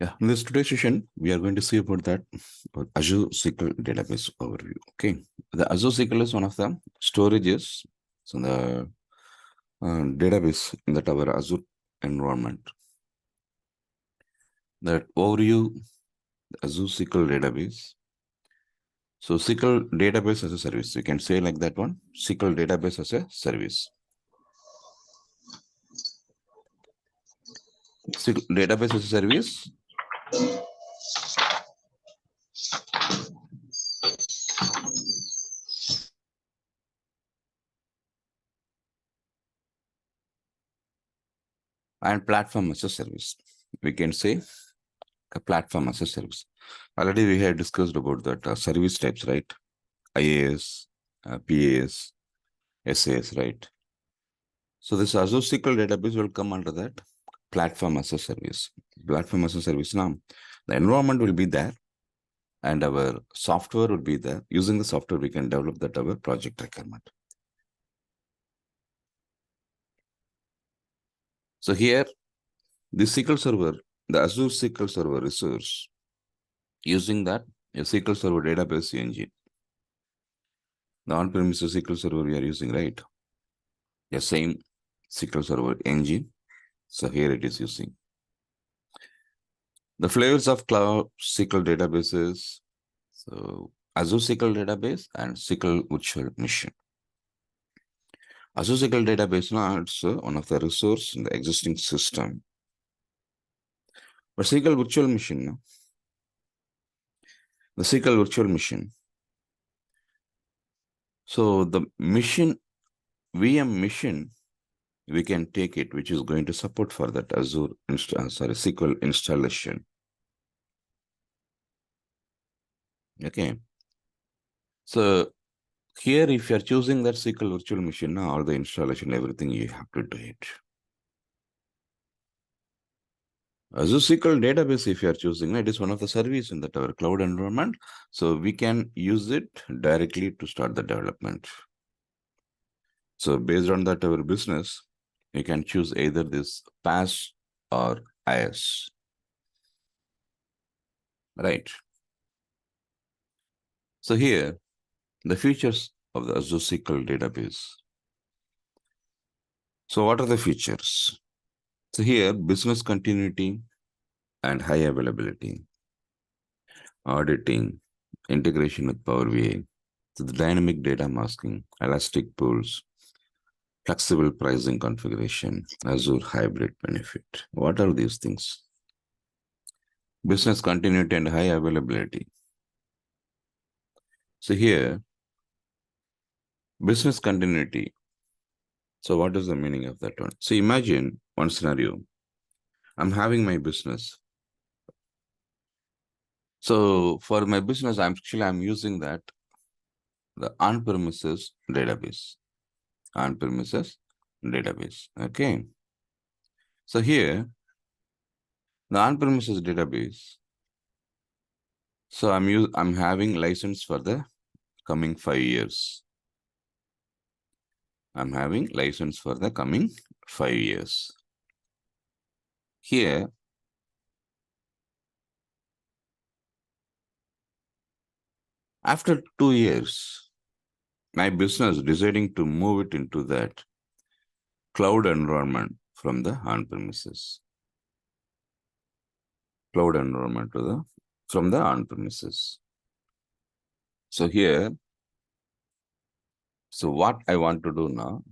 Yeah, in this today's session, we are going to see about that Azure SQL database overview. Okay, the Azure SQL is one of the storages, so the database in that our Azure environment. That overview, the Azure SQL database. So SQL database as a service, you can say like that one. SQL database as a service. SQL database as a service. And platform as a service. We can say a platform as a service. Already we had discussed about that service types, right? IAS, PAS, SAS, right? So this Azure SQL database will come under that platform as a service. Platform as a service now, the environment will be there and our software will be there. Using the software, we can develop that our project requirement. So here, the SQL server, the Azure SQL Server resource, using that a SQL Server database engine. The on-premises SQL Server we are using, right? The same SQL Server engine. So here it is using. The flavors of cloud SQL databases. So Azure SQL database and SQL virtual machine. Azure SQL database now it's one of the resource in the existing system. But SQL virtual machine, no? The SQL virtual machine. So the machine, VM machine, we can take it, which is going to support for that Azure SQL installation. Okay. So here, if you're choosing that SQL virtual machine, now all the installation, everything you have to do it. Azure SQL database, if you are choosing, it is one of the service in that our cloud environment. So we can use it directly to start the development. So based on that, our business, you can choose either this PaaS or IaaS. Right. So here, the features of the Azure SQL database. So what are the features? So here, business continuity and high availability, auditing, integration with Power BI, so the dynamic data masking, elastic pools, flexible pricing configuration, Azure hybrid benefit. What are these things? Business continuity and high availability. So here, business continuity. So what is the meaning of that one? So imagine one scenario. I'm having my business. So for my business, I'm using that the on-premises database. On-premises database. Okay. So here, the on-premises database. So I'm having license for the coming 5 years. I'm having license for the coming 5 years. Here, after 2 years, my business deciding to move it into that cloud environment from the on-premises. Cloud environment from the on-premises. So here, so what I want to do now,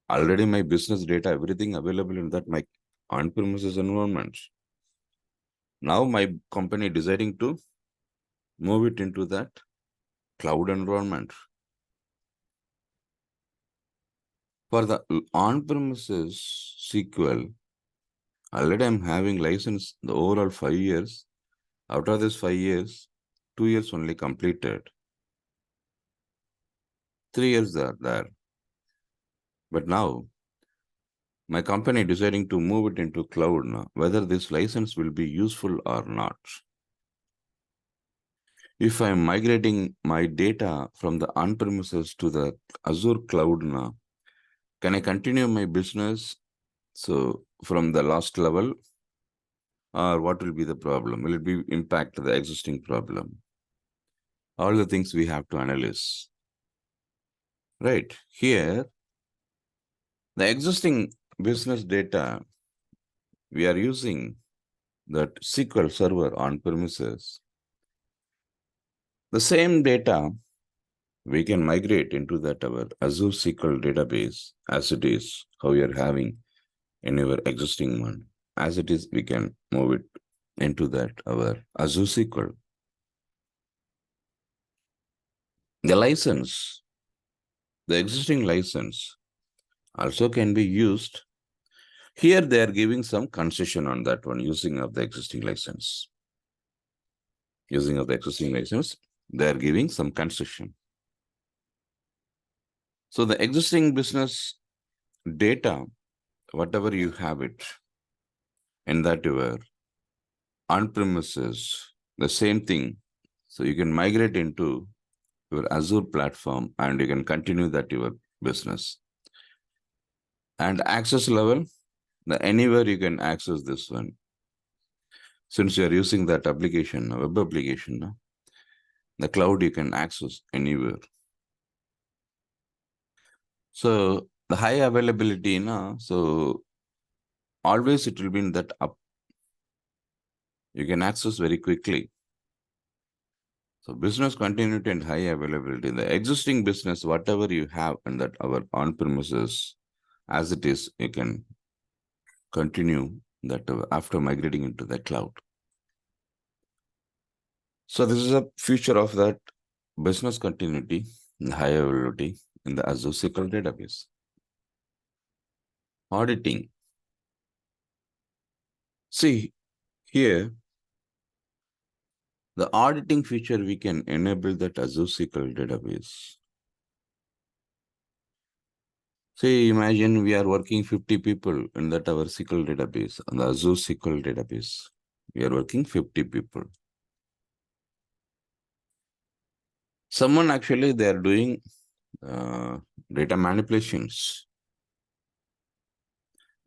already my business data, everything available in that my on-premises environment. Now my company deciding to move it into that cloud environment. For the on-premises SQL, already I'm having license the overall 5 years. Out of this 5 years, 2 years only completed. 3 years are there. But now, my company deciding to move it into cloud now, whether this license will be useful or not. If I'm migrating my data from the on-premises to the Azure cloud now, can I continue my business? So from the last level, Or what will be the problem? Will it be impact the existing problem? All the things we have to analyze. Right. Here, the existing business data, we are using that SQL server on premises. The same data we can migrate into that our Azure SQL database as it is, how we are having in our existing one. As it is, we can move it into that our Azure SQL. The license, the existing license also can be used. Here they are giving some concession on that one using of the existing license. Using of the existing license, they are giving some concession. So the existing business data, whatever you have it, in that your on-premises, the same thing. So you can migrate into your Azure platform and you can continue that your business. And access level, anywhere you can access this one. Since you are using that application, web application, the cloud you can access anywhere. So the high availability, so always it will be in that up. You can access very quickly. So business continuity and high availability. The existing business, whatever you have in that our on-premises, as it is, you can continue that after migrating into the cloud. So this is a feature of that business continuity and high availability in the Azure SQL database. Auditing. See, here, the auditing feature, we can enable that Azure SQL database. Say, imagine we are working 50 people in that our SQL database, on the Azure SQL database. We are working 50 people. Someone actually, they are doing data manipulations.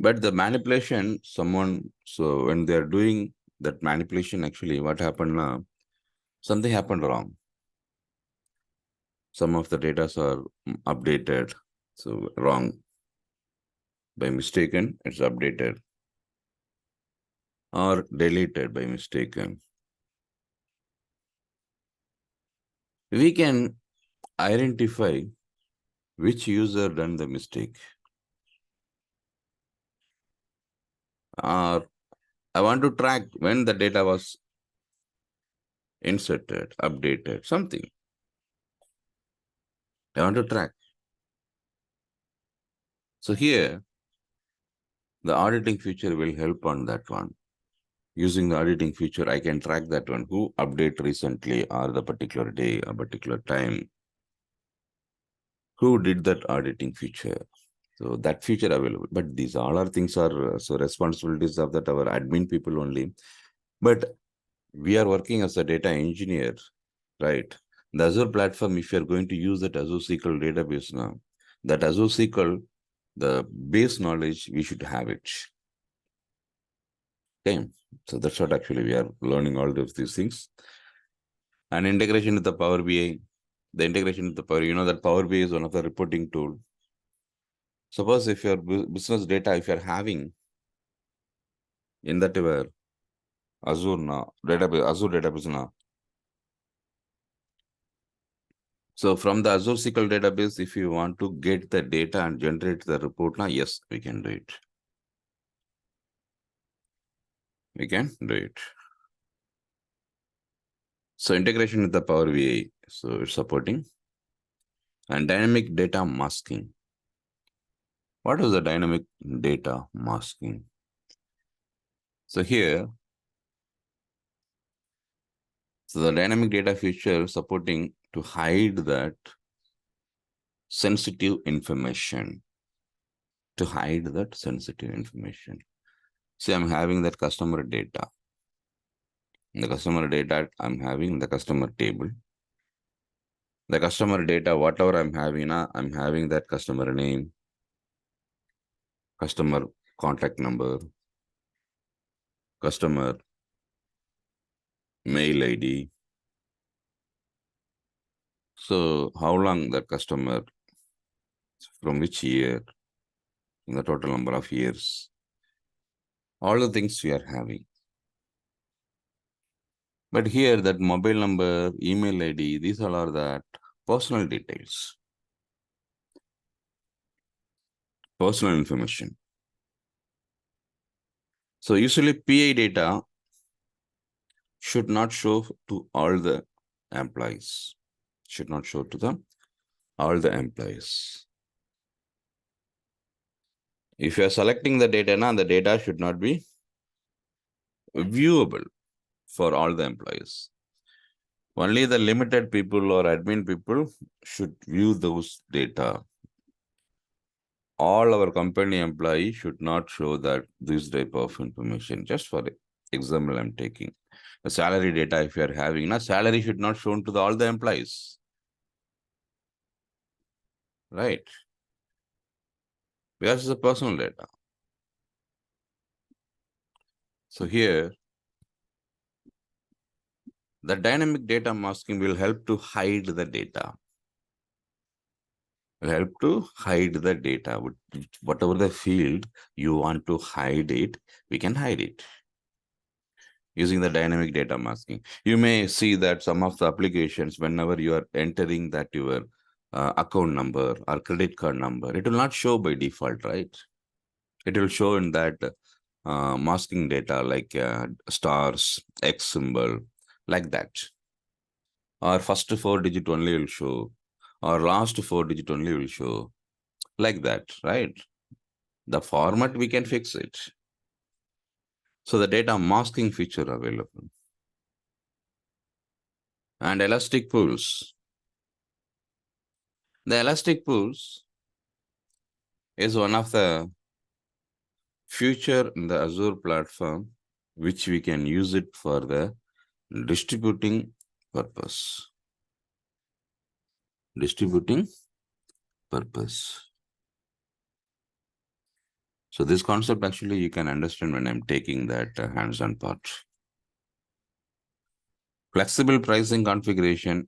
But the manipulation, so when they are doing that manipulation, actually, what happened now? Something happened wrong. Some of the data are updated, so wrong. By mistaken, it's updated. Or deleted by mistaken. We can identify which user done the mistake. Or I want to track when the data was inserted, updated, something. I want to track. So here, the auditing feature will help on that one. Using the auditing feature, I can track that one, who update recently or the particular day or particular time. Who did that auditing feature? So that feature available. But these all are things are so responsibilities of that our admin people only. But we are working as a data engineer, right? The Azure platform, if you're going to use that Azure SQL database now, that Azure SQL, the base knowledge, we should have it. Okay, so that's what actually we are learning all of these things. And integration with the Power BI, the integration with the Power, that Power BI is one of the reporting tool. Suppose if your business data, if you're having in that Azure database now. So from the Azure SQL database, if you want to get the data and generate the report now, yes, we can do it. We can do it. So integration with the Power BI, so it's supporting. And dynamic data masking. What is the dynamic data masking? So here, so the dynamic data feature supporting to hide that sensitive information. To hide that sensitive information. See, I'm having that customer data. In the customer data, I'm having the customer table. The customer data, whatever I'm having, I'm having that customer name, customer contact number, customer, mail ID. So how long the customer, from which year, the total number of years, all the things we are having. But here that mobile number, email ID, these all are that personal details, personal information. So usually PI data should not show to all the employees. Should not show to all the employees. If you are selecting the data, now the data should not be viewable for all the employees. Only the limited people or admin people should view those data. All our company employees should not show that this type of information. Just for example, I'm taking the salary data. If you are having a salary, should not shown to all the employees, right? Because it's a personal data. So here, the dynamic data masking will help to hide the data. Will help to hide the data. Whatever the field you want to hide it, we can hide it using the dynamic data masking. You may see that some of the applications, whenever you are entering that your account number or credit card number, it will not show by default, right? It will show in that masking data like stars, X symbol, like that. Or first 4 digit only will show, or last 4 digit only will show, like that, right? The format, we can fix it. So the data masking feature available. And elastic pools. The elastic pools is one of the feature in the Azure platform, which we can use it for the distributing purpose. Distributing purpose. So this concept actually you can understand when I'm taking that hands-on part. Flexible pricing configuration.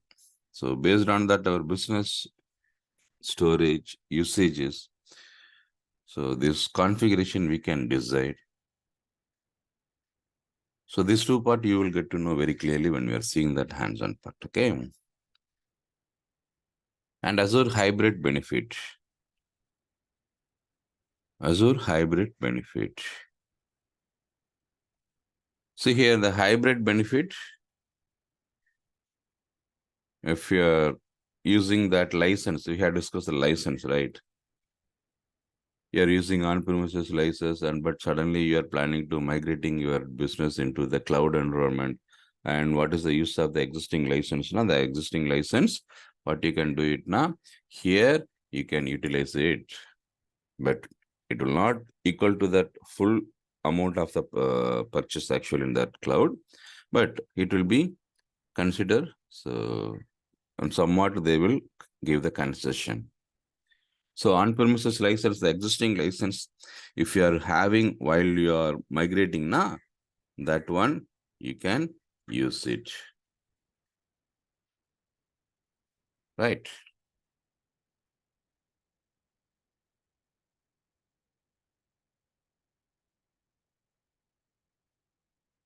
So based on that, our business storage usages. So this configuration we can decide. So these two part you will get to know very clearly when we are seeing that hands-on part, okay? And Azure hybrid benefit. Azure hybrid benefit. See here the hybrid benefit. If you're using that license, we have discussed the license, right? You're using on-premises license, but suddenly you are planning to migrating your business into the cloud environment. And what is the use of the existing license? Now, the existing license, what you can do it now, here you can utilize it, but it will not equal to that full amount of the purchase actually in that cloud, but it will be considered. So, and somewhat they will give the concession. So on-premises license, the existing license, if you are having while you are migrating now, that one you can use it. Right.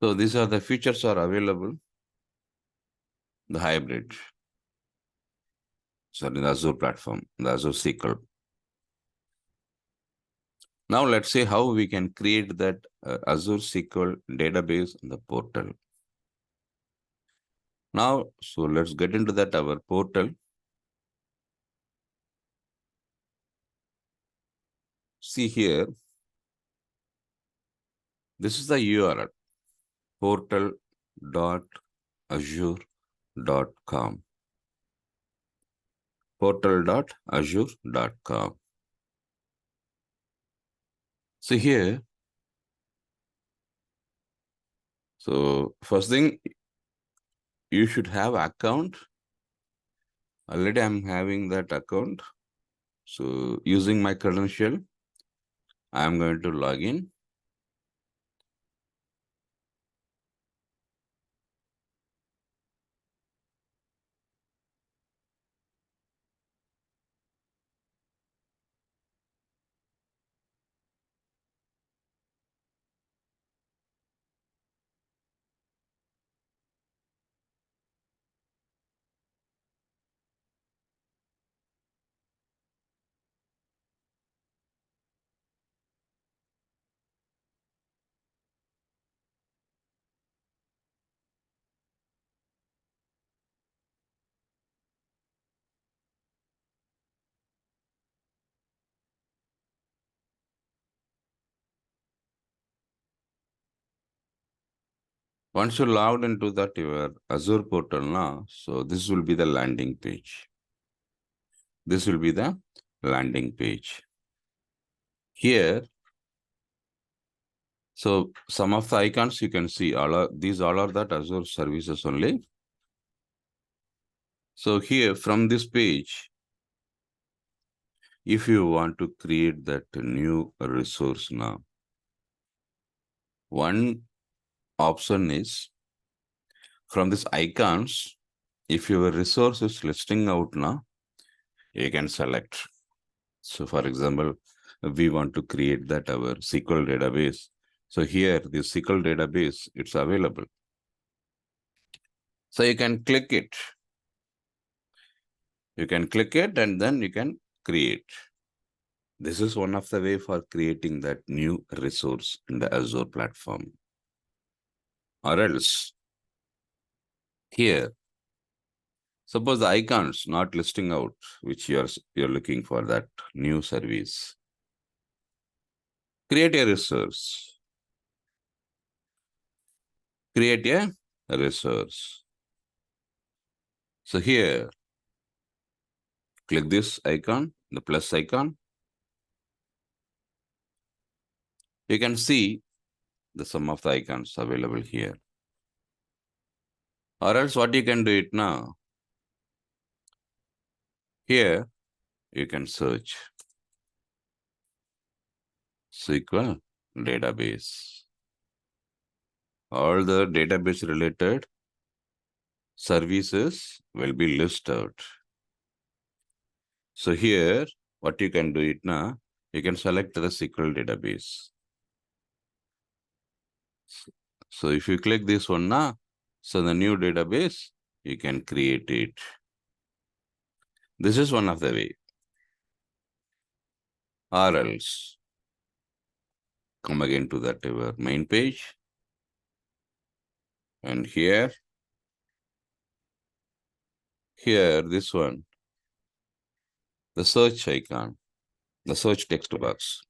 So these are the features are available. The hybrid. So in the Azure platform, the Azure SQL. Now let's see how we can create that Azure SQL database in the portal. Now, so let's get into that our portal. See here, this is the URL, portal.azure.com. portal.azure.com. So here, so first thing, you should have account. Already I'm having that account. So using my credential, I'm going to log in. Once you logged into that your Azure portal now, so this will be the landing page. This will be the landing page. Here, so some of the icons you can see, these all are that Azure services only. So here from this page, if you want to create that new resource now, one option is from this icons, if your resource is listing out now, you can select. So for example, we want to create that our SQL database. So here, the SQL database, it's available. So you can click it. You can click it and then you can create. This is one of the way for creating that new resource in the Azure platform. Or else, here, suppose the icons not listing out, which you're looking for that new service. Create a resource. Create a resource. So here, click this icon, the plus icon. You can see the sum of the icons available here. Or else what you can do it now. Here, you can search SQL database. All the database related services will be listed. So here, what you can do it now, you can select the SQL database. So if you click this one now, so the new database, you can create it. This is one of the way. Or else, come again to that our main page. And here, this one, the search icon, the search text box.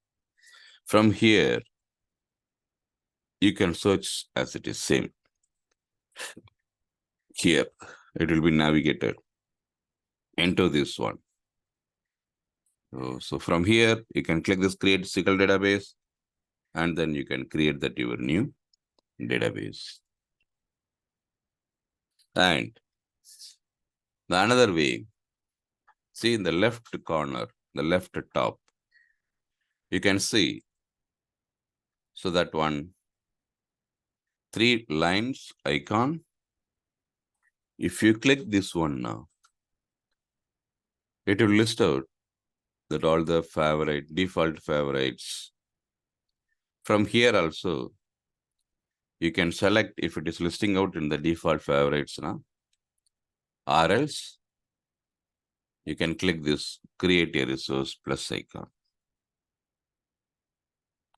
From here, you can search as it is same. Here, it will be navigated into this one. So from here, you can click this create SQL database, and then you can create that your new database. And the another way, see in the left corner, the left top, you can see, so that one 3 lines icon. If you click this one now, it will list out that all the default favorites. From here also, you can select if it is listing out in the default favorites now, or else you can click this create a resource plus icon.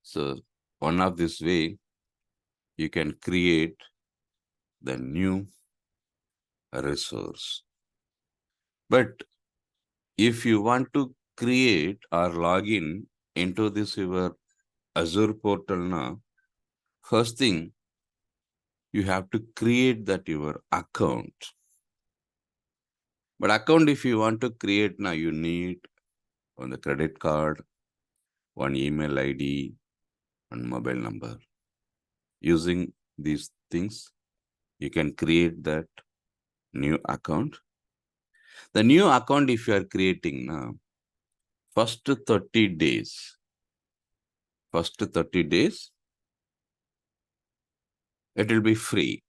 So one of this way, you can create the new resource. But if you want to create or log in into this your Azure portal now, first thing, you have to create that your account. But account, if you want to create now, you need on the credit card, one email ID, one mobile number. Using these things, you can create that new account. The new account, if you are creating now, first 30 days, it will be free.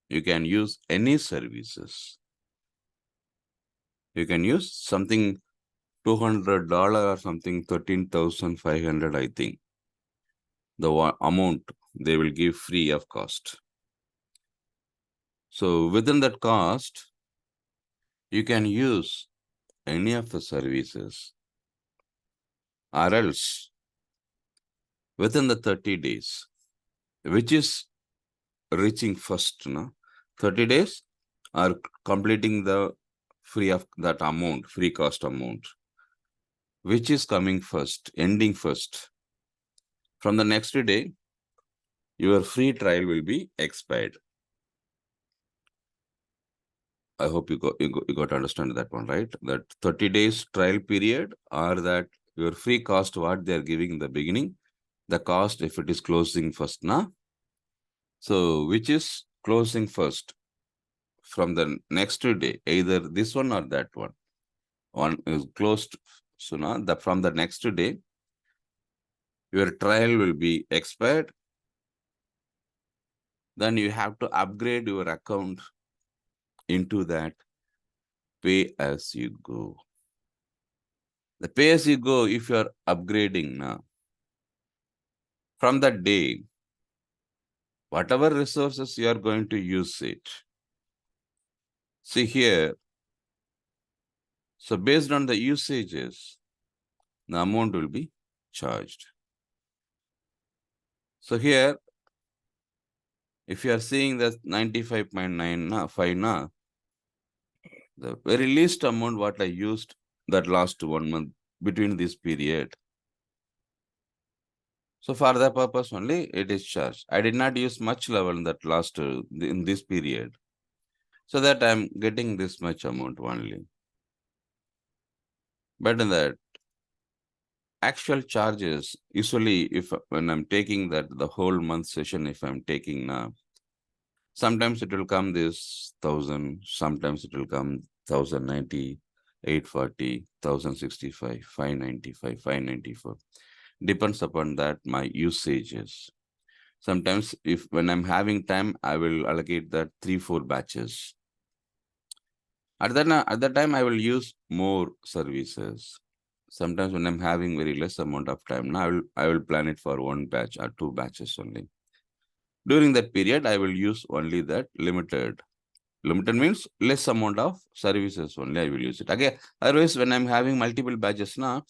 You can use any services. You can use something $200 or something 13,500, I think. The amount they will give free of cost. So within that cost, you can use any of the services, or else within the 30 days, which is reaching first, 30 days are completing the free of that amount, free cost amount, which is coming first, ending first. From the next day, your free trial will be expired. I hope you got to understand that one, right? That 30 days trial period, or that your free cost, what they are giving in the beginning, the cost if it is closing first, na? So which is closing first from the next day, either this one or that one. One is closed, so now from the next day, your trial will be expired. Then you have to upgrade your account into that pay as you go. The pay as you go, if you are upgrading now, from that day, whatever resources you are going to use it. See here, so based on the usages, the amount will be charged. So here, if you are seeing that 95.95 now, the very least amount what I used that last 1 month between this period. So for that purpose only, it is charged. I did not use much level in that last, in this period. So that I'm getting this much amount only. But in that actual charges, usually if when I'm taking that the whole month session, if I'm taking now, sometimes it will come this 1,000, sometimes it will come 1,090, 840, 1,065, 595, 594. Depends upon that my usages. Sometimes if when I'm having time, I will allocate that 3-4 batches. At that time, I will use more services. Sometimes when I'm having very less amount of time, now I will plan it for 1 batch or 2 batches only. During that period, I will use only that limited. Limited means less amount of services only I will use it. Again, otherwise, when I'm having multiple batches now,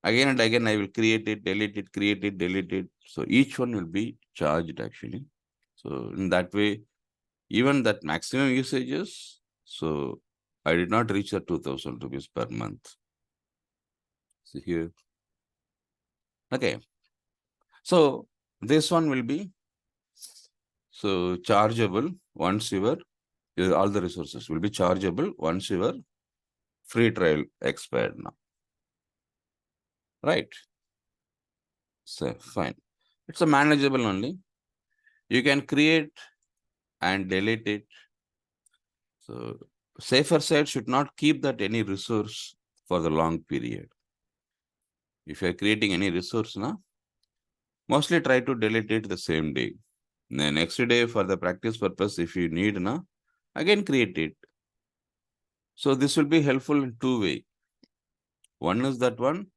again and again, I will create it, delete it, create it, delete it. So each one will be charged actually. So in that way, even that maximum usages, so I did not reach the 2,000 rupees per month. See here. Okay. So this one will be so chargeable once all the resources will be chargeable once your free trial expired now. Right. So fine. It's a manageable only. You can create and delete it. So safer side should not keep that any resource for the long period. If you're creating any resource now, mostly try to delete it the same day. The next day for the practice purpose, if you need now, again create it. So this will be helpful in 2 ways. One is that one,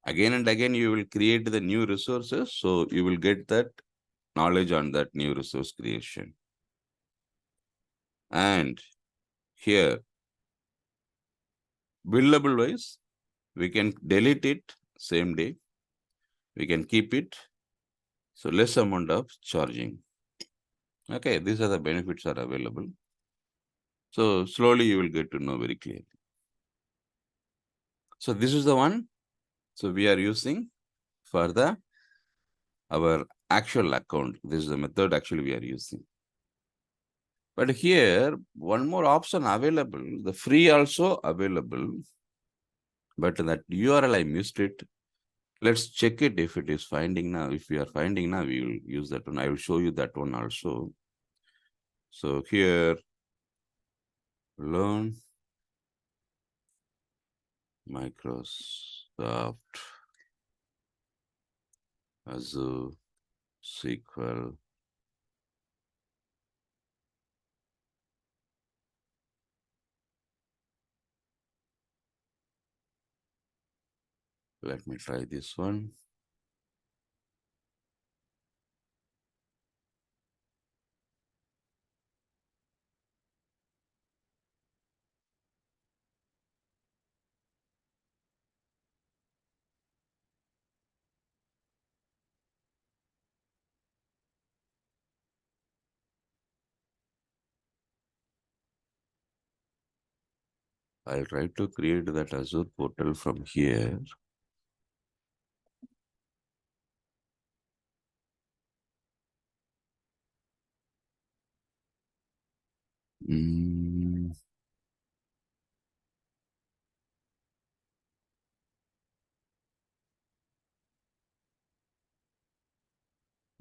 again and again you will create the new resources, so you will get that knowledge on that new resource creation. And here, billable wise, we can delete it same day. We can keep it. So less amount of charging. Okay, these are the benefits are available. So slowly you will get to know very clearly. So this is the one. So we are using for our actual account. This is the method actually we are using. But here, one more option available, the free also available. But that URL, I missed it. Let's check it if it is finding now. If we are finding now, we will use that one. I will show you that one also. So here, learn Microsoft Azure SQL. Let me try this one. I'll try to create that Azure portal from here.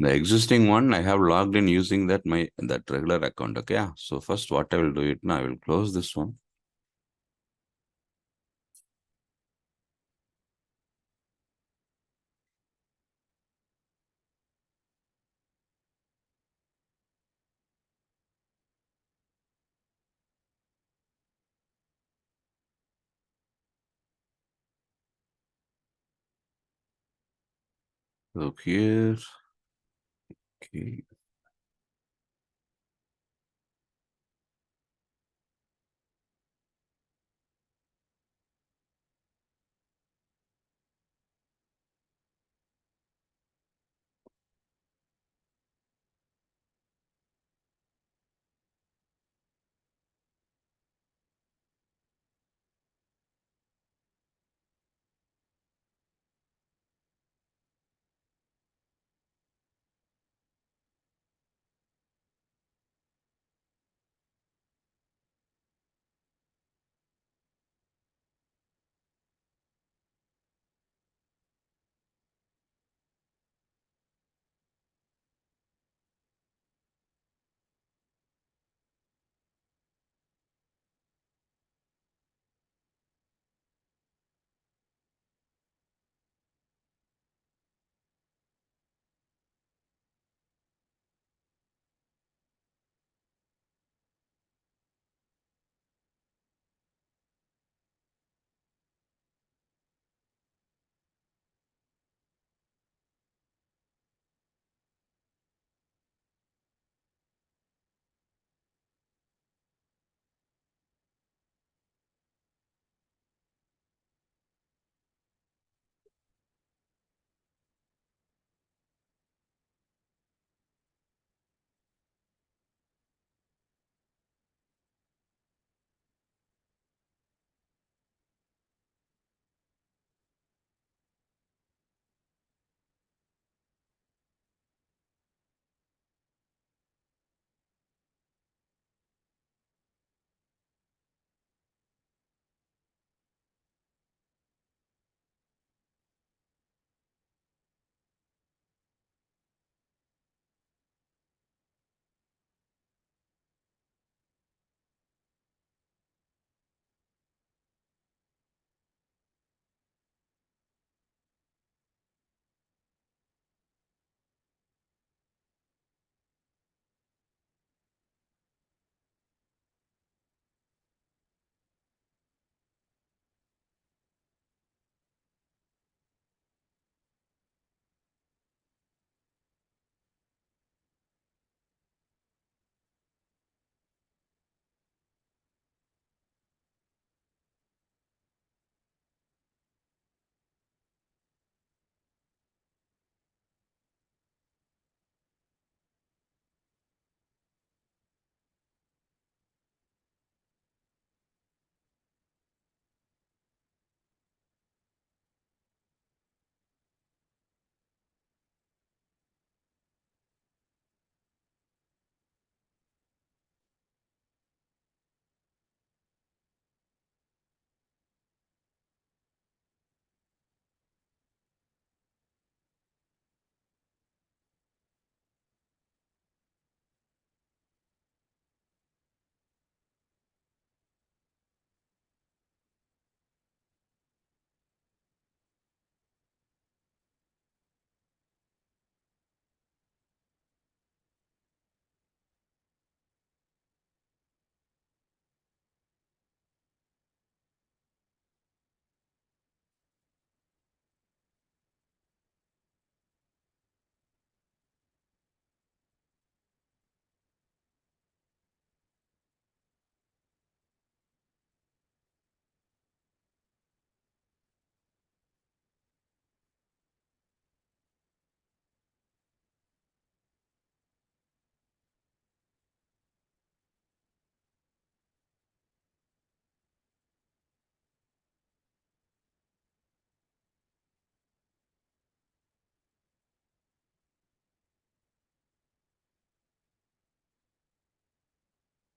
The existing one, I have logged in using that regular account. Okay. Yeah. So first what I will do it now, I will close this one. So here, okay.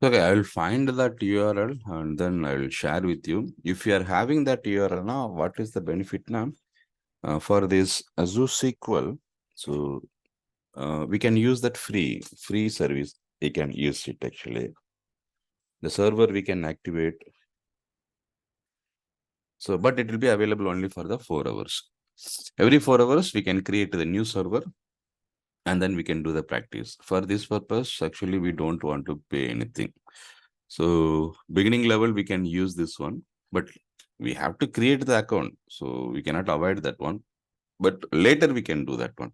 Okay, I will find that URL and then I will share with you. If you are having that URL now, what is the benefit now? For this Azure SQL. So we can use that free service. We can use it actually. The server we can activate. So, but it will be available only for the 4 hours. Every 4 hours, we can create the new server and then we can do the practice. For this purpose, actually, we don't want to pay anything. So, beginning level, we can use this one, but we have to create the account. So, we cannot avoid that one. But later, we can do that one.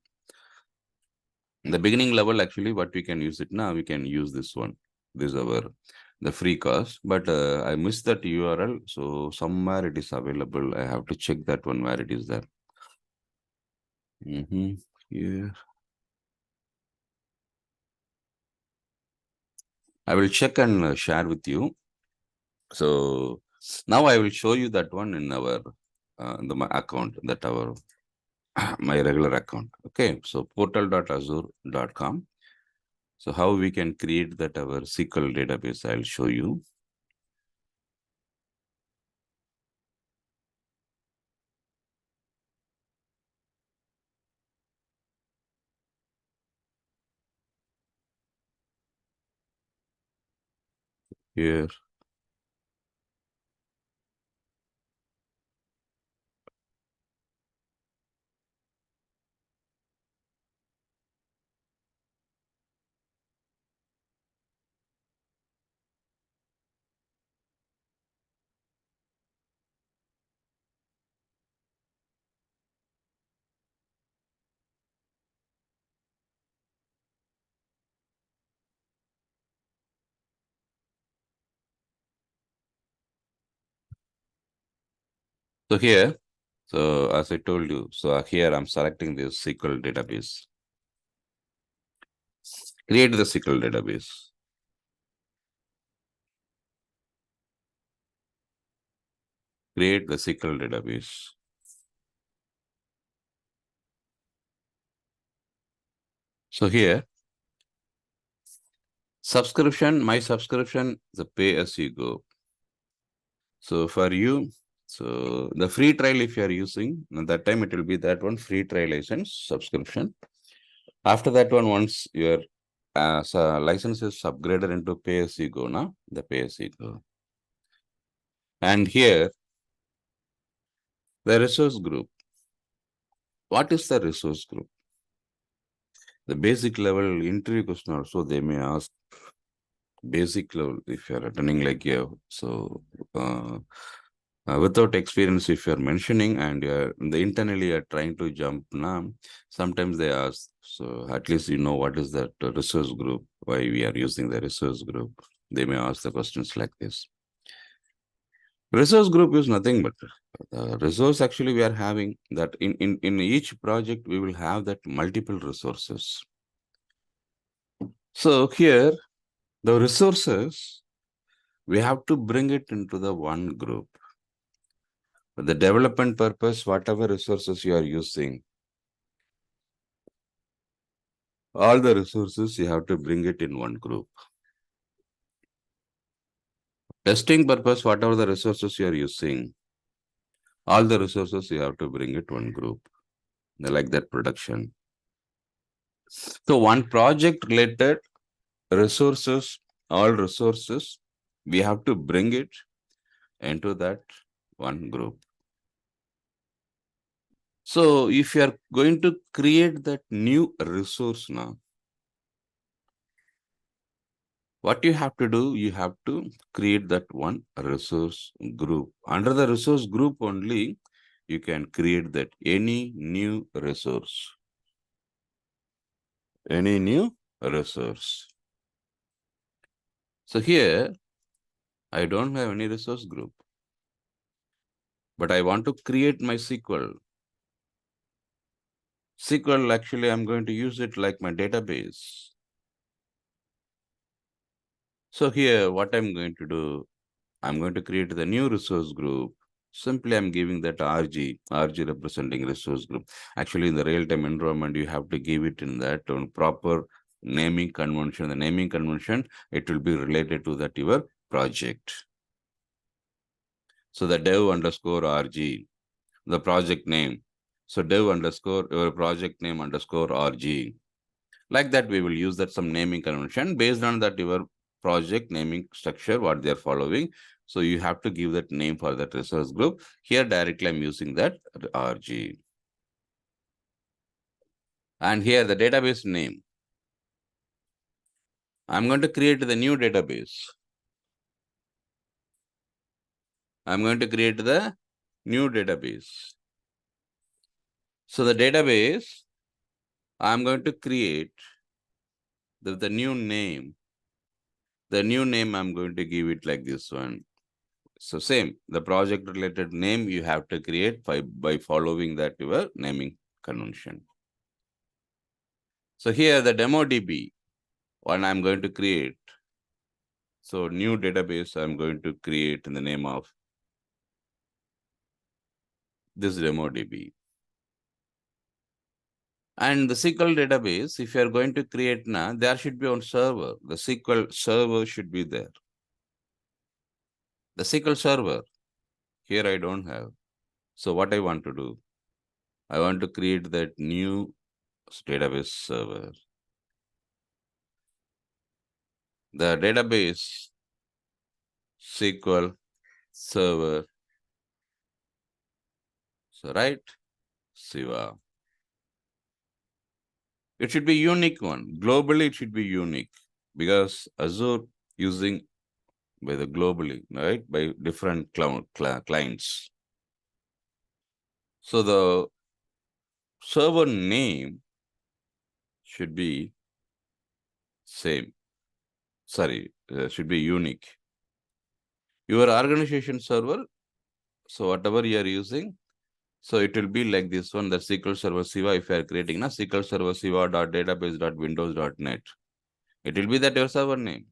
In the beginning level, actually, what we can use it now, we can use this one. This is the free cost, but I missed that URL. So somewhere it is available. I have to check that one where it is there. Yeah. I will check and share with you. So now I will show you that one in our my account, that our my regular account. Okay, so portal.azure.com. So how we can create that our SQL database, I'll show you. Here. So here, so as I told you, so here I'm selecting this SQL database. Create the SQL database. Create the SQL database. So here, subscription, my subscription, the pay as you go. So for you, so the free trial, if you are using, at that time it will be that one free trial license subscription. After that one, once your license is upgraded into pay as you go, now the pay as you go. And here, the resource group. What is the resource group? The basic level interview question also they may ask. Basic level if you're attending like you. So without experience, if you're mentioning and you're the internally you're trying to jump now, sometimes they ask. So at least you know what is that resource group, why we are using the resource group. They may ask the questions like this. Resource group is nothing but resource actually we are having that in each project we will have that multiple resources. So here the resources we have to bring it into the one group. For the development purpose, whatever resources you are using, all the resources you have to bring it in one group. Testing purpose, whatever the resources you are using, all the resources you have to bring it one group. Like that production. So one project related resources, all resources, we have to bring it into that one group. So if you are going to create that new resource now, what you have to do, you have to create that one resource group. Under the resource group only, you can create that any new resource. Any new resource. So here, I don't have any resource group. But I want to create my SQL. SQL, actually, I'm going to use it like my database. So here, what I'm going to do, I'm going to create the new resource group. Simply, I'm giving that RG representing resource group. Actually, in the real-time environment, you have to give it in that proper naming convention. The naming convention, it will be related to that your project. So the dev underscore RG, the project name. So dev underscore your project name underscore RG. Like that, we will use that some naming convention based on that your project naming structure, what they are following. So you have to give that name for that resource group. Here directly I'm using that RG. And here the database name. I'm going to create the new database. I'm going to create the new database. So the database, I'm going to create the new name. The new name, I'm going to give it like this one. So same, the project related name you have to create by following that your naming convention. So here the demo DB, one I'm going to create. So new database I'm going to create in the name of this demo DB. And the SQL database, if you are going to create now, there should be on server. The SQL server should be there. The SQL server, here I don't have. So what I want to do, I want to create that new database server. The database SQL server. So right, Siva. It should be unique one. Globally, it should be unique because Azure using by the globally, right, by different clients. So the server name should be same. Sorry, should be unique. Your organization server, so whatever you are using, so it will be like this one, the SQL Server Siva. If you are creating a SQL Server Siva.database.windows.net, it will be that your server name.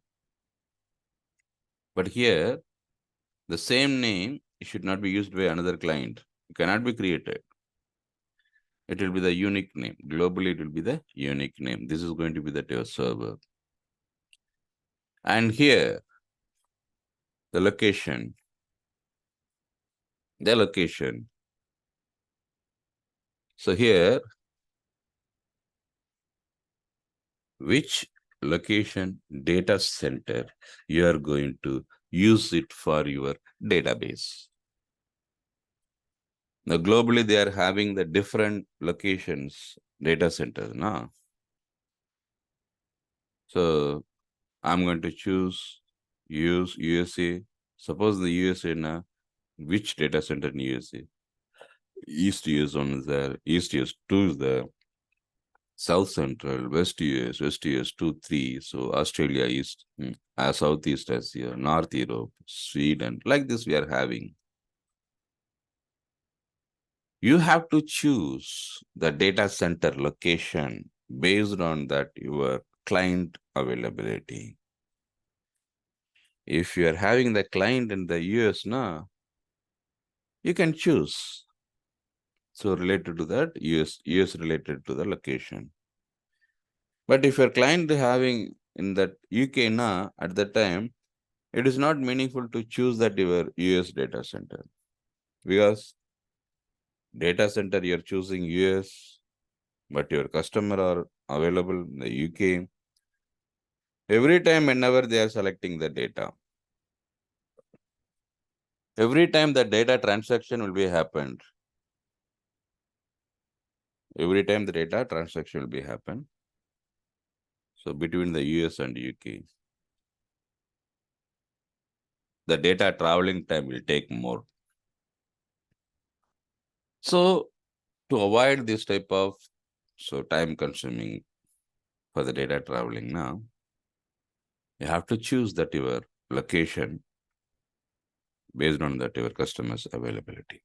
But here, the same name should not be used by another client. It cannot be created. It will be the unique name. Globally, it will be the unique name. This is going to be the your server. And here, the location. The location. So here, which location data center you are going to use it for your database. Now, globally, they are having the different locations, data centers. No? So, I'm going to choose use USA. Suppose the USA now, which data center in USA? East US 1 is there, East US 2 is there, South Central, West US 2, 3. So Australia East, Southeast Asia, North Europe, Sweden. Like this we are having. You have to choose the data center location based on that your client availability. If you are having the client in the US now, you can choose. So related to that, US related to the location. But if your client having in that UK now, at that time, it is not meaningful to choose that your US data center. Because data center you're choosing US, but your customer are available in the UK. Every time whenever they are selecting the data, every time the data transaction will be happened. Every time the data transaction will be happen. So between the US and UK, the data traveling time will take more. So to avoid this type of time consuming for the data traveling now, you have to choose that your location based on that your customer's availability.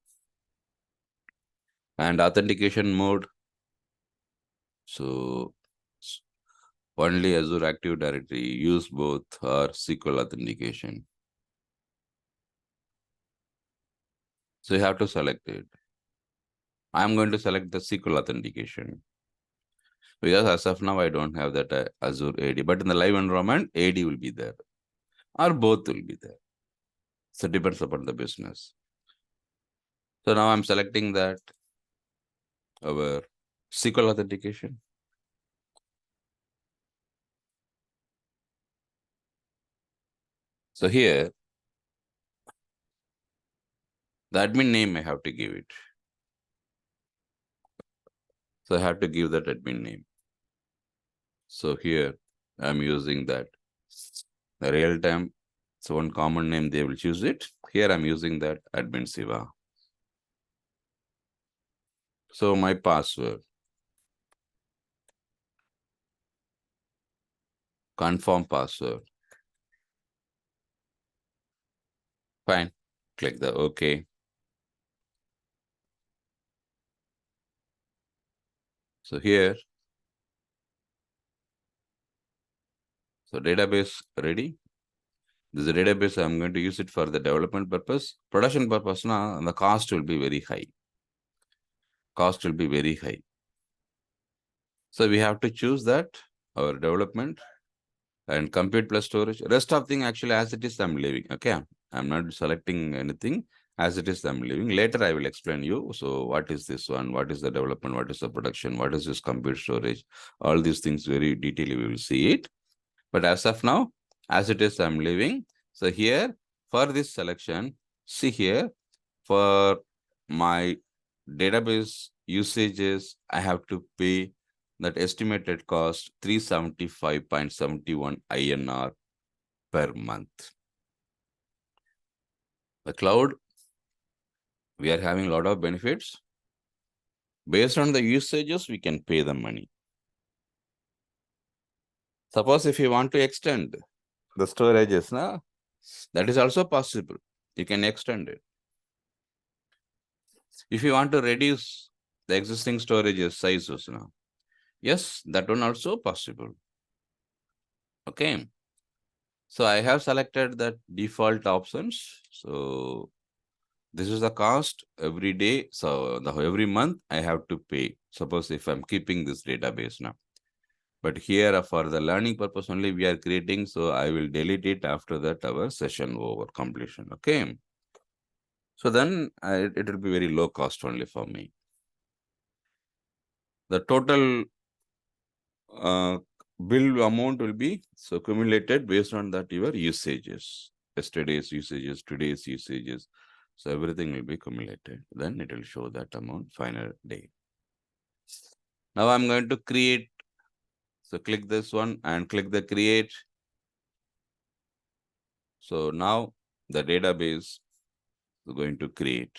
And authentication mode. So only Azure Active Directory, use both or SQL authentication. So you have to select it. I'm going to select the SQL authentication. Because as of now, I don't have that Azure AD, but in the live environment, AD will be there or both will be there. So it depends upon the business. So now I'm selecting that our SQL authentication. So here, the admin name I have to give it. So I have to give that admin name. So here I'm using that the real time. So one common name, they will choose it. Here I'm using that admin Siva. So my password, confirm password. Fine. Click the OK. So here, so database ready. This is a database. I'm going to use it for the development purpose. Production purpose, now the cost will be very high. Cost will be very high. So we have to choose that, our development and compute plus storage. Rest of thing actually as it is, I'm leaving. Okay. I'm not selecting anything. As it is, I'm leaving. Later, I will explain you. So what is this one? What is the development? What is the production? What is this compute storage? All these things very detailed, we will see it. But as of now, as it is, I'm leaving. So here, for this selection, see here, for my database usages, I have to pay that estimated cost 375.71 INR per month. The cloud, we are having a lot of benefits. Based on the usages, we can pay the money. Suppose if you want to extend the storages, that is also possible. You can extend it. If you want to reduce the existing storages sizes, yes, that one also possible. Okay. So I have selected that default options. So this is the cost every day. So every month I have to pay. Suppose if I'm keeping this database now. But here for the learning purpose only we are creating. So I will delete it after that our session over completion. Okay. So then it will be very low cost only for me. The total bill amount will be so accumulated based on that your usages, yesterday's usages, today's usages. So everything will be accumulated. Then it will show that amount final day. Now I'm going to create. So click this one and click the create. So now the database is going to create.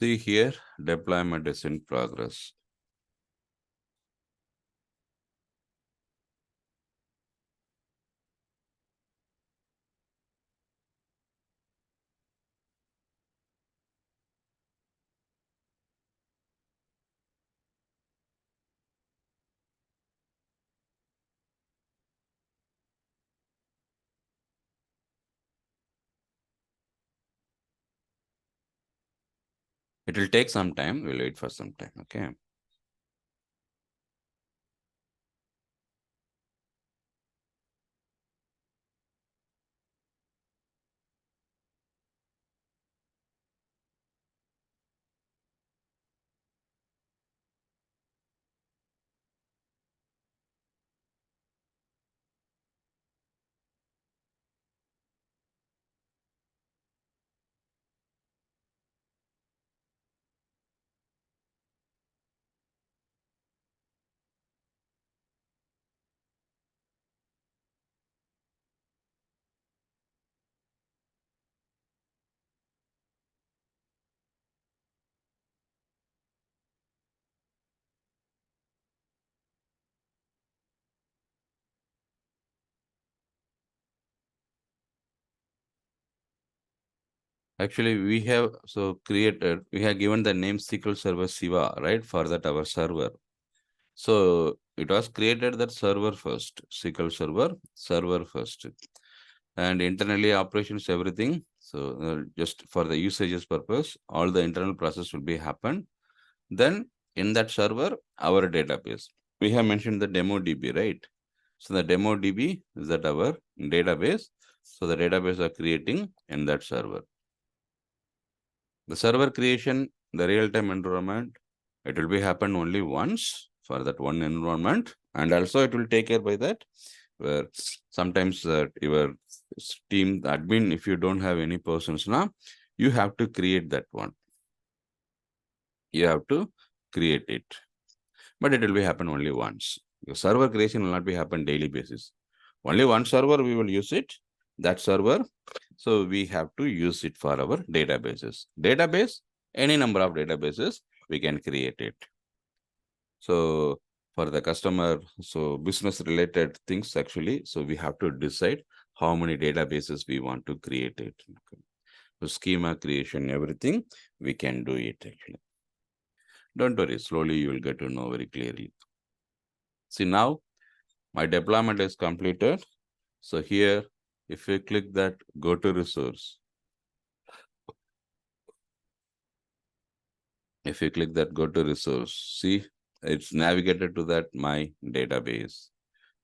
See here, deployment is in progress. It will take some time. We'll wait for some time. Okay. Actually, we have we have given the name SQL Server Siva, right? For that our server. So it was created that server first, SQL server first. And internally operations, everything So just for the usages purpose, all the internal process will be happen. Then in that server, our database. We have mentioned the demo DB, right? So the demo DB is that our database. So the database are creating in that server. The server creation, the real-time environment, it will be happen only once for that one environment. And also it will take care by that, where sometimes your team admin, if you don't have any persons now, you have to create that one. You have to create it. But it will be happen only once. The server creation will not be happen daily basis. Only one server we will use it, that server. So we have to use it for our databases. Database, any number of databases, we can create it. So for the customer, so business related things actually, so we have to decide how many databases we want to create it. So schema creation, everything, we can do it actually. Don't worry, slowly you will get to know very clearly. See now, my deployment is completed. So here, if we click that go to resource, if you click that go to resource, see, it's navigated to that my database.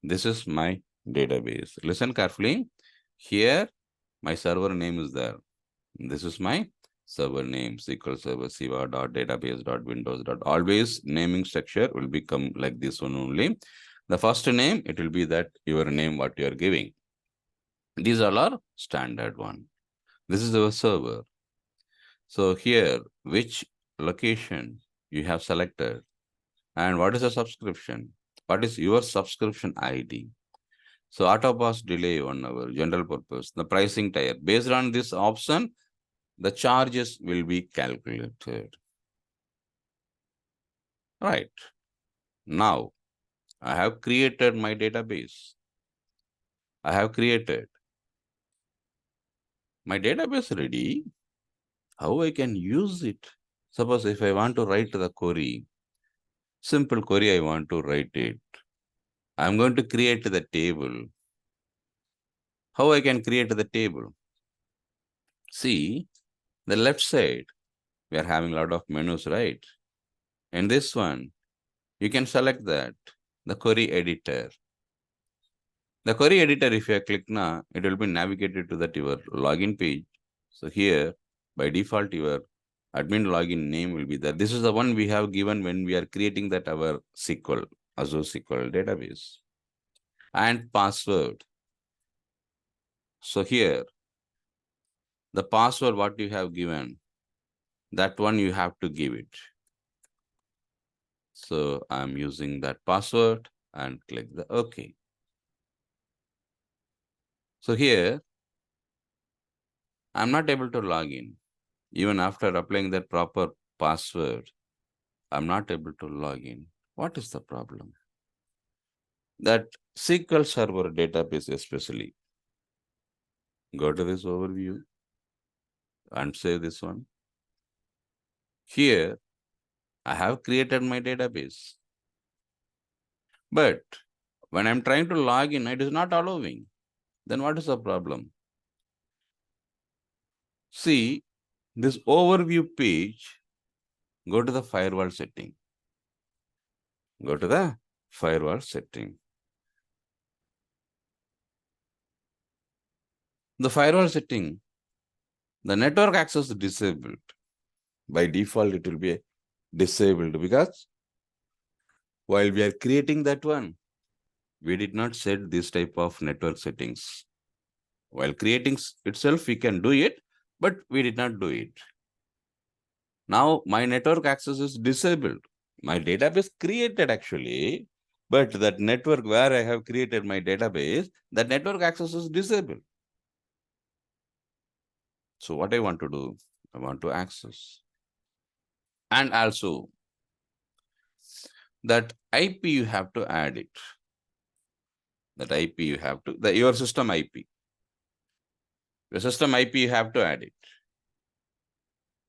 This is my database. Listen carefully. Here, my server name is there. This is my server name, SQL Server Siva.database.windows. Always naming structure will become like this one only. The first name, it will be that your name, what you are giving. These are our standard one. This is our server. So here, which location you have selected and what is the subscription? What is your subscription ID? So auto pass delay 1 hour, general purpose, the pricing tier. Based on this option, the charges will be calculated. Right. Now, I have created my database. I have created my database ready. How I can use it? Suppose if I want to write the query, simple query I want to write it. I'm going to create the table. How I can create the table? See, the left side, we are having a lot of menus, right? And this one, you can select that, the query editor. The query editor, if you click now, it will be navigated to that your login page. So here, by default, your admin login name will be there. This is the one we have given when we are creating that our SQL, Azure SQL database. And password. So here, the password what you have given, that one you have to give it. So I'm using that password and click the OK. So here, I'm not able to log in. Even after applying that proper password, I'm not able to log in. What is the problem? That SQL Server database especially. Go to this overview and save this one. Here, I have created my database. But when I'm trying to log in, it is not allowing. Then what is the problem? See, this overview page, go to the firewall setting. Go to the firewall setting. The firewall setting, the network access is disabled. By default, it will be disabled because while we are creating that one, we did not set this type of network settings. While creating itself, we can do it, but we did not do it. Now, my network access is disabled. My database created actually, but that network where I have created my database, that network access is disabled. So what I want to do, I want to access. And also, that IP you have to add it. That IP you have to, your system IP. Your system IP you have to add it.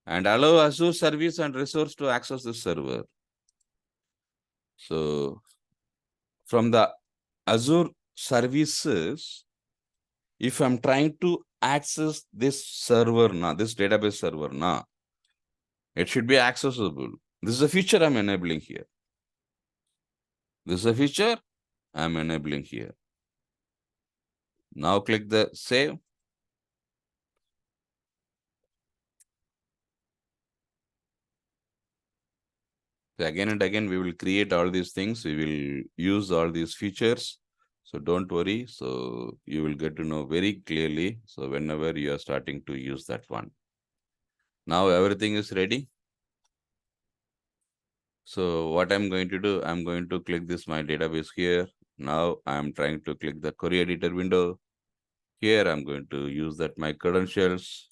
And allow Azure service and resource to access the server. So from the Azure services, if I'm trying to access this server now, this database server now. It should be accessible. This is a feature I'm enabling here. This is a feature I'm enabling here. Now click the save. So again and again, we will create all these things. We will use all these features. So don't worry. So you will get to know very clearly. So whenever you are starting to use that one. Now everything is ready. So what I'm going to do, I'm going to click this my database here. Now I'm trying to click the query editor window. Here I'm going to use that my credentials.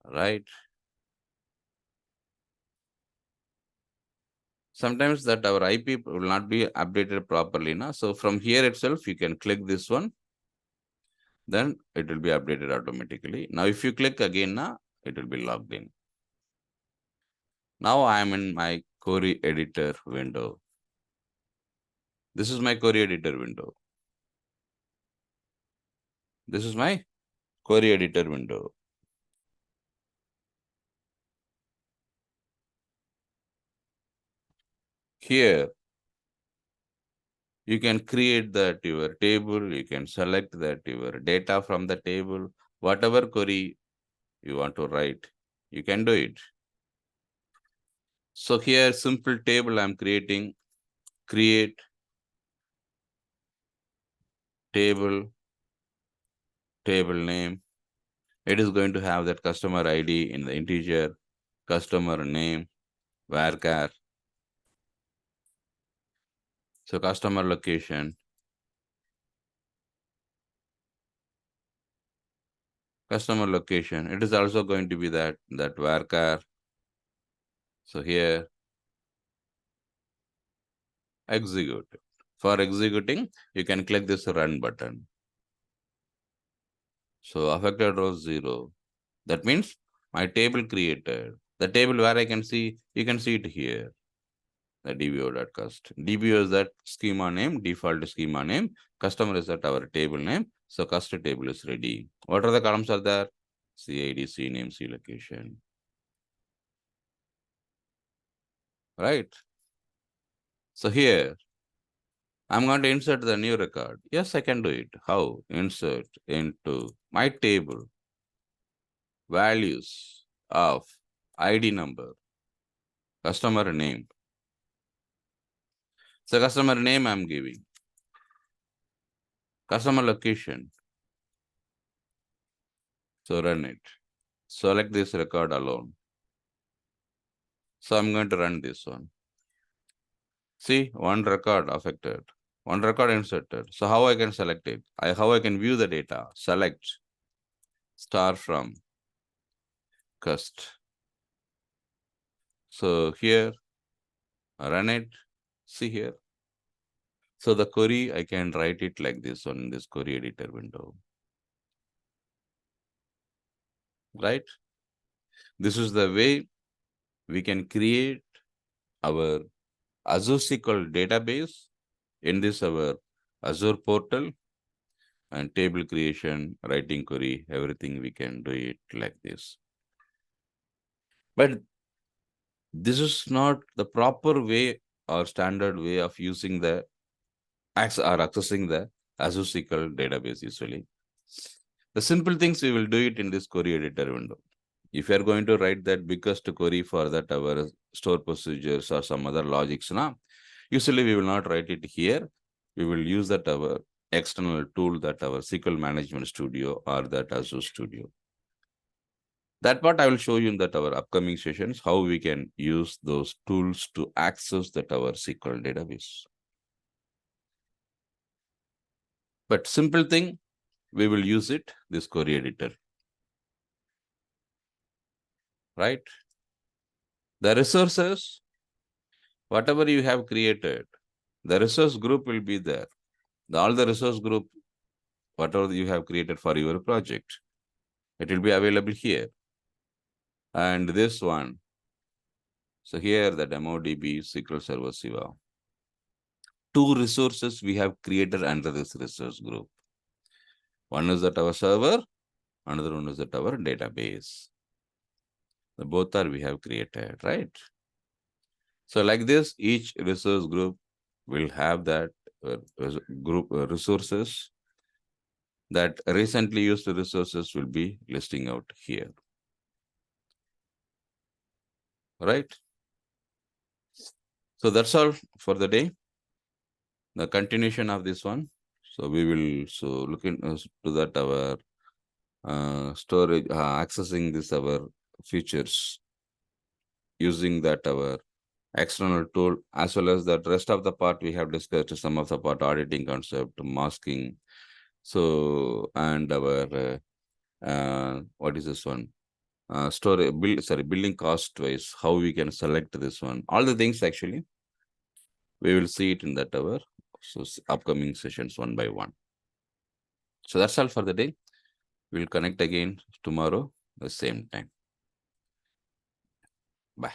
Right. Sometimes that our IP will not be updated properly. Na? So from here itself, you can click this one. Then it will be updated automatically. Now, if you click again, now it will be logged in. Now I am in my query editor window. This is my query editor window. This is my query editor window. Here, you can create that your table. You can select that your data from the table. Whatever query you want to write, you can do it. So here, simple table I'm creating. Create table name. It is going to have that customer ID in the integer, customer name, varchar. So customer location, it is also going to be that varchar. So here, execute. For executing, you can click this run button. So affected row 0. That means my table created. The table where I can see, you can see it here. The dbo.cust. dbo is that schema name, default schema name. Customer is that our table name. So cust table is ready. What are the columns are there? CID, CNAME, C location. Right? So here, I'm going to insert the new record. Yes, I can do it. How? Insert into my table values of ID number, customer name. So customer name I'm giving. Customer location. So run it. Select this record alone. So I'm going to run this one. See, one record affected, one record inserted. So how I can select it? How I can view the data? Select star from cust. So here, run it. See here. So the query, I can write it like this on this query editor window. Right? This is the way we can create our Azure SQL database in this our Azure portal, and table creation, writing query, everything we can do it like this. But this is not the proper way or standard way of using the accessing the Azure SQL database usually. The simple things we will do it in this query editor window. If you are going to write that biggest query for that our store procedures or some other logics, usually we will not write it here. We will use that our external tool, that our SQL Management Studio or that Azure Studio. That part I will show you in that our upcoming sessions, how we can use those tools to access that our SQL database. But simple thing, we will use it, this query editor. Right? The resources, whatever you have created, the resource group will be there. All the resource group, whatever you have created for your project, it will be available here. And this one, so here the DemoDB SQL Server Siva. 2 resources we have created under this resource group. One is that our server, another one is that our database. The both are we have created, right? So like this, each resource group will have that group resources. That recently used resources will be listing out here, right? So that's all for the day. The continuation of this one. So we will look into that our storage accessing this our features using that our external tool, as well as that rest of the part we have discussed some of the part auditing concept, masking. So and our what is this one? Building cost wise, how we can select this one. All the things actually we will see it in that our upcoming sessions one by one. So that's all for the day. We'll connect again tomorrow the same time. Bye.